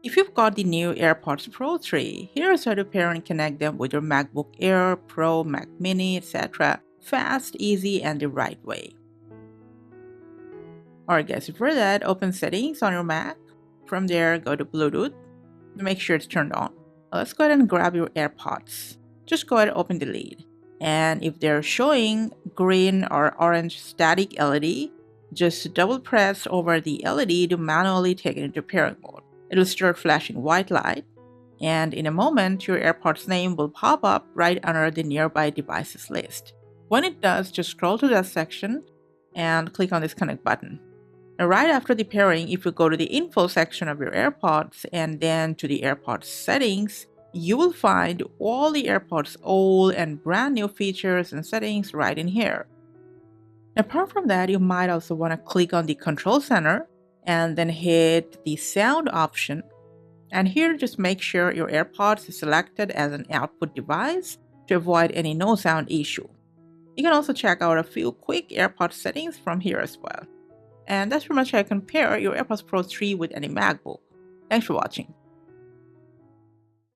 If you've got the new AirPods Pro 3, here's how to pair and connect them with your MacBook Air, Pro, Mac Mini, etc. Fast, easy, and the right way. Alright guys, for that, open Settings on your Mac. From there, go to Bluetooth. Make sure it's turned on. Let's go ahead and grab your AirPods. Just go ahead and open the lid. And if they're showing green or orange static LED, just double press over the LED to manually take it into pairing mode. It'll start flashing white light, and in a moment, your AirPods name will pop up right under the nearby devices list. When it does, just scroll to that section and click on this connect button. Now, right after the pairing, if you go to the info section of your AirPods and then to the AirPods settings, you will find all the AirPods old and brand new features and settings right in here. Apart from that, you might also want to click on the control center and then hit the sound option. And here, just make sure your AirPods is selected as an output device to avoid any no sound issue. You can also check out a few quick AirPods settings from here as well. And that's pretty much how you compare your AirPods Pro 3 with any MacBook. Thanks for watching.